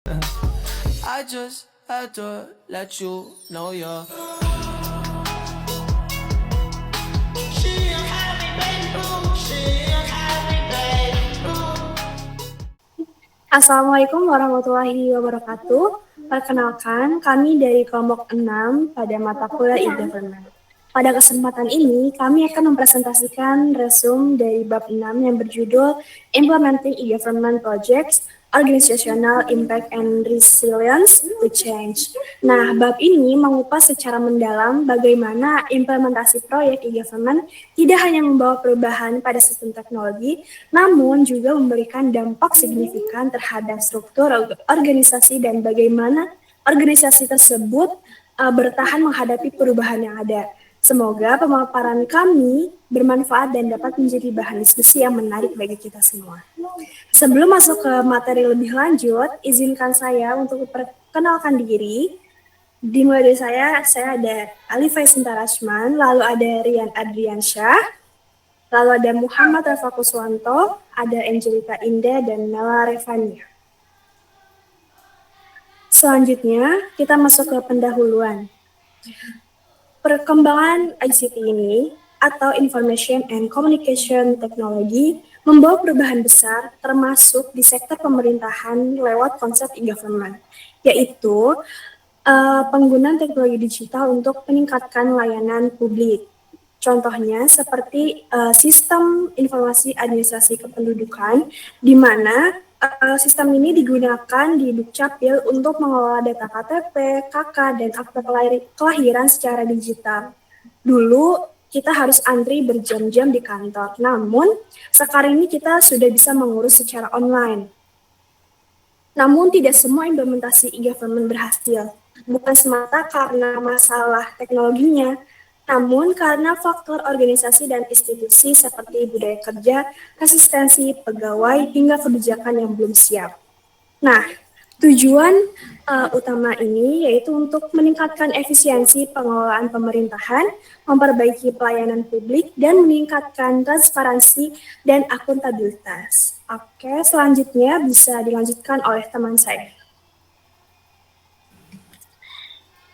I just had to let you know you're. Assalamualaikum warahmatullahi wabarakatuh. Perkenalkan, kami dari kelompok 6 pada mata kuliah e-government. Pada kesempatan ini, kami akan mempresentasikan resume dari bab 6 yang berjudul Implementing e-Government Projects, Organizational Impact and Resilience to Change. Nah, bab ini mengupas secara mendalam bagaimana implementasi proyek e-government tidak hanya membawa perubahan pada sistem teknologi, namun juga memberikan dampak signifikan terhadap struktur organisasi dan bagaimana organisasi tersebut bertahan menghadapi perubahan yang ada. Semoga pemaparan kami bermanfaat dan dapat menjadi bahan diskusi yang menarik bagi kita semua. Sebelum masuk ke materi lebih lanjut, izinkan saya untuk memperkenalkan diri. Dimulai dari saya ada Alifay Sintarashman, lalu ada Rian Adriansyah, lalu ada Muhammad Rafa Kuswanto, ada Angelita Indah, dan Nala Revania. Selanjutnya, kita masuk ke pendahuluan. Perkembangan ICT ini, atau Information and Communication Technology, membawa perubahan besar termasuk di sektor pemerintahan lewat konsep e-government, yaitu penggunaan teknologi digital untuk meningkatkan layanan publik. Contohnya seperti sistem informasi administrasi kependudukan, di mana sistem ini digunakan di Dukcapil untuk mengelola data KTP, KK, dan akta kelahiran secara digital. Dulu kita harus antri berjam-jam di kantor, namun sekarang ini kita sudah bisa mengurus secara online. Namun tidak semua implementasi e-government berhasil, bukan semata karena masalah teknologinya, namun karena faktor organisasi dan institusi seperti budaya kerja, konsistensi pegawai, hingga kebijakan yang belum siap. Nah, tujuan utama ini yaitu untuk meningkatkan efisiensi pengelolaan pemerintahan, memperbaiki pelayanan publik, dan meningkatkan transparansi dan akuntabilitas. Oke, selanjutnya bisa dilanjutkan oleh teman saya.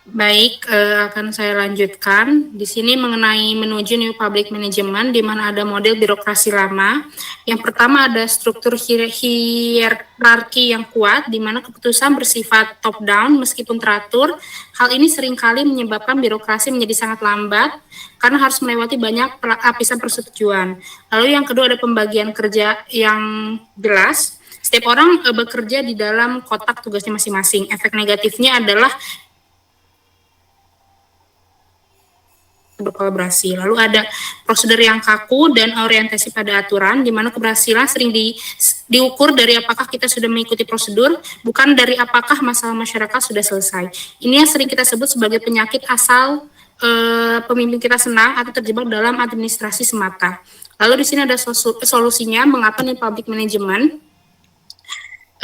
Baik, akan saya lanjutkan. Di sini mengenai menuju New Public Management, di mana ada model birokrasi lama. Yang pertama ada struktur hierarki yang kuat, di mana keputusan bersifat top-down meskipun teratur. Hal ini seringkali menyebabkan birokrasi menjadi sangat lambat, karena harus melewati banyak lapisan persetujuan. Lalu yang kedua ada pembagian kerja yang jelas. Setiap orang bekerja di dalam kotak tugasnya masing-masing. Efek negatifnya adalah berkolaborasi. Lalu ada prosedur yang kaku dan orientasi pada aturan, di mana keberhasilan sering diukur dari apakah kita sudah mengikuti prosedur, bukan dari apakah masalah masyarakat sudah selesai. Ini yang sering kita sebut sebagai penyakit asal pemimpin kita senang atau terjebak dalam administrasi semata. Lalu di sini ada solusinya mengapa nih public management.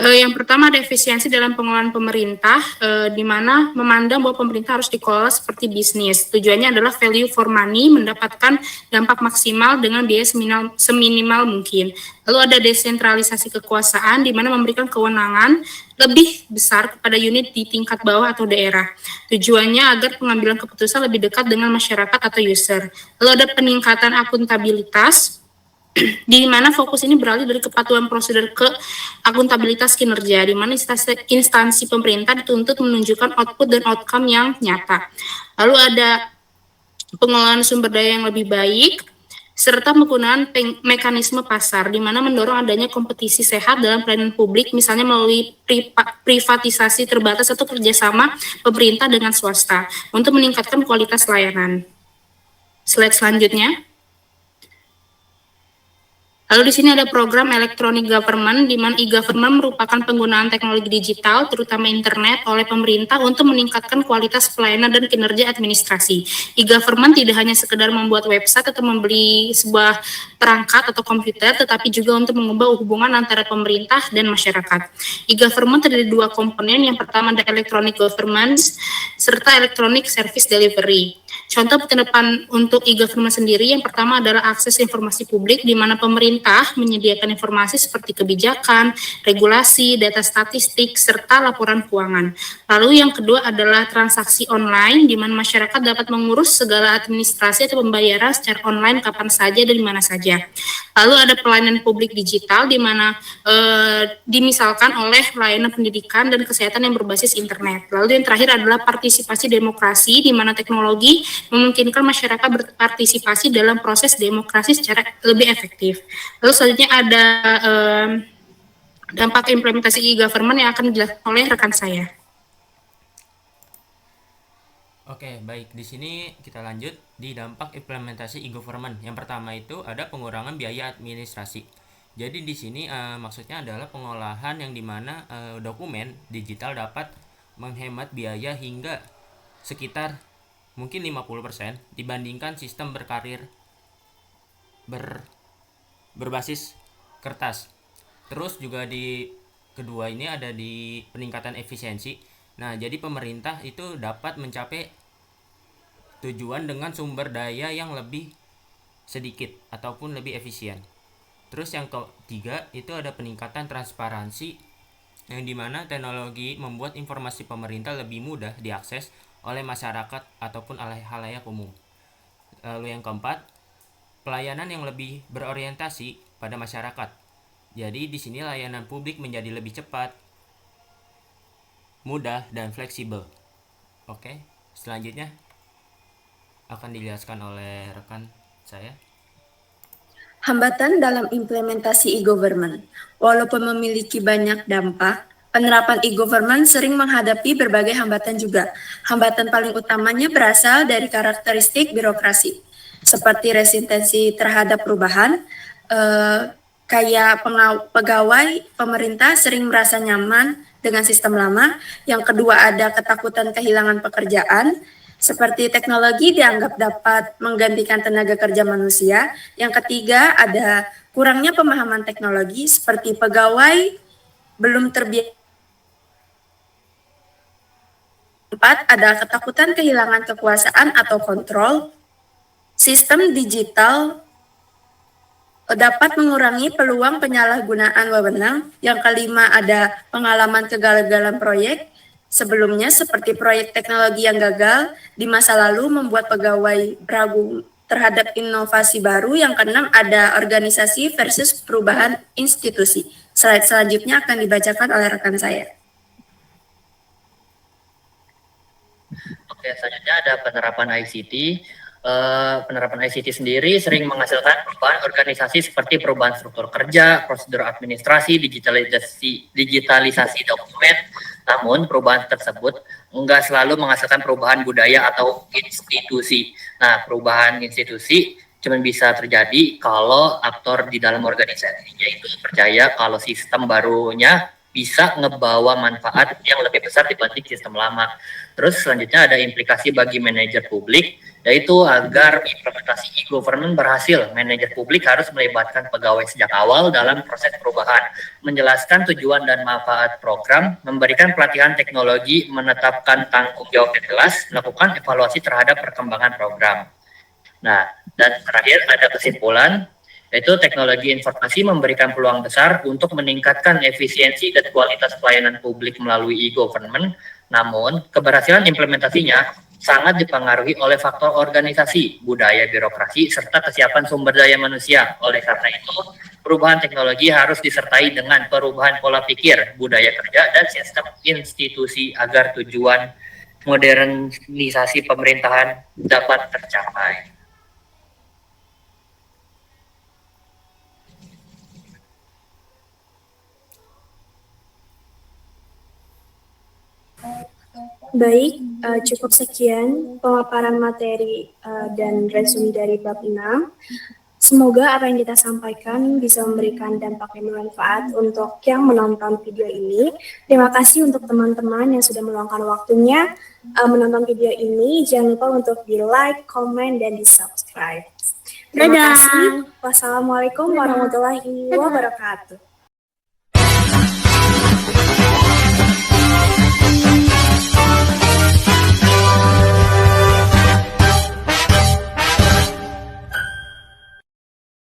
Yang pertama ada efisiensi dalam pengelolaan pemerintah, di mana memandang bahwa pemerintah harus dikelola seperti bisnis. Tujuannya adalah value for money, mendapatkan dampak maksimal dengan biaya seminimal mungkin. Lalu ada desentralisasi kekuasaan, di mana memberikan kewenangan lebih besar kepada unit di tingkat bawah atau daerah. Tujuannya agar pengambilan keputusan lebih dekat dengan masyarakat atau user. Lalu ada peningkatan akuntabilitas, di mana fokus ini beralih dari kepatuhan prosedur ke akuntabilitas kinerja, di mana instansi pemerintah dituntut menunjukkan output dan outcome yang nyata. Lalu ada pengelolaan sumber daya yang lebih baik, serta penggunaan mekanisme pasar, di mana mendorong adanya kompetisi sehat dalam pelayanan publik, misalnya melalui privatisasi terbatas atau kerjasama pemerintah dengan swasta, untuk meningkatkan kualitas layanan. Slide selanjutnya. Lalu di sini ada program Electronic Government, di mana e-government merupakan penggunaan teknologi digital, terutama internet, oleh pemerintah untuk meningkatkan kualitas pelayanan dan kinerja administrasi. E-government tidak hanya sekedar membuat website atau membeli sebuah perangkat atau komputer, tetapi juga untuk mengubah hubungan antara pemerintah dan masyarakat. E-government terdiri dari dua komponen, yang pertama ada Electronic Government, serta Electronic Service Delivery. Contoh penerapan untuk e-government sendiri yang pertama adalah akses informasi publik di mana pemerintah menyediakan informasi seperti kebijakan, regulasi, data statistik, serta laporan keuangan. Lalu yang kedua adalah transaksi online di mana masyarakat dapat mengurus segala administrasi atau pembayaran secara online kapan saja dan di mana saja. Lalu ada pelayanan publik digital di mana dimisalkan oleh layanan pendidikan dan kesehatan yang berbasis internet. Lalu yang terakhir adalah partisipasi demokrasi di mana teknologi memungkinkan masyarakat berpartisipasi dalam proses demokrasi secara lebih efektif. Lalu selanjutnya ada dampak implementasi e-government yang akan dijelaskan oleh rekan saya. Oke, baik. Di sini kita lanjut di dampak implementasi e-government. Yang pertama itu ada pengurangan biaya administrasi. Jadi di sini maksudnya adalah pengolahan yang dimana dokumen digital dapat menghemat biaya hingga sekitar mungkin 50% dibandingkan sistem berbasis kertas. Terus juga di kedua ini ada di peningkatan efisiensi. Nah, jadi pemerintah itu dapat mencapai tujuan dengan sumber daya yang lebih sedikit ataupun lebih efisien. Terus yang ketiga itu ada peningkatan transparansi yang dimana teknologi membuat informasi pemerintah lebih mudah diakses oleh masyarakat ataupun oleh khalayak umum. Lalu yang keempat, pelayanan yang lebih berorientasi pada masyarakat. Jadi di sini layanan publik menjadi lebih cepat, mudah dan fleksibel. Oke, selanjutnya akan dijelaskan oleh rekan saya. Hambatan dalam implementasi e-government. Walaupun memiliki banyak dampak, penerapan e-government sering menghadapi berbagai hambatan juga. Hambatan paling utamanya berasal dari karakteristik birokrasi, seperti resistensi terhadap perubahan, kayak pegawai pemerintah sering merasa nyaman dengan sistem lama. Yang kedua ada ketakutan kehilangan pekerjaan, seperti teknologi dianggap dapat menggantikan tenaga kerja manusia. Yang ketiga ada kurangnya pemahaman teknologi, seperti pegawai belum terbiasa. Empat ada ketakutan kehilangan kekuasaan atau kontrol. Sistem digital dapat mengurangi peluang penyalahgunaan wewenang. Yang kelima ada pengalaman kegagalan proyek sebelumnya, seperti proyek teknologi yang gagal di masa lalu membuat pegawai ragu terhadap inovasi baru. Yang keenam ada organisasi versus perubahan institusi. Slide selanjutnya akan dibacakan oleh rekan saya. Oke, selanjutnya ada penerapan ICT. Penerapan ICT sendiri sering menghasilkan perubahan organisasi seperti perubahan struktur kerja, prosedur administrasi, digitalisasi dokumen. Namun perubahan tersebut enggak selalu menghasilkan perubahan budaya atau institusi. Nah, perubahan institusi cuma bisa terjadi kalau aktor di dalam organisasinya itu percaya kalau sistem barunya bisa ngebawa manfaat yang lebih besar dibanding sistem lama. Terus selanjutnya ada implikasi bagi manajer publik, yaitu agar implementasi e-government berhasil, manajer publik harus melibatkan pegawai sejak awal dalam proses perubahan, menjelaskan tujuan dan manfaat program, memberikan pelatihan teknologi, menetapkan tanggung jawab yang jelas, melakukan evaluasi terhadap perkembangan program. Nah, dan terakhir ada kesimpulan, yaitu teknologi informasi memberikan peluang besar untuk meningkatkan efisiensi dan kualitas pelayanan publik melalui e-government. Namun, keberhasilan implementasinya sangat dipengaruhi oleh faktor organisasi, budaya birokrasi, serta kesiapan sumber daya manusia. Oleh karena itu, perubahan teknologi harus disertai dengan perubahan pola pikir, budaya kerja, dan sistem institusi agar tujuan modernisasi pemerintahan dapat tercapai. Baik, cukup sekian pemaparan materi dan resume dari bab 6. Semoga apa yang kita sampaikan bisa memberikan dampak yang bermanfaat untuk yang menonton video ini. Terima kasih untuk teman-teman yang sudah meluangkan waktunya menonton video ini. Jangan lupa untuk di-like, komen, dan di-subscribe. Terima kasih. Wassalamualaikum warahmatullahi wabarakatuh.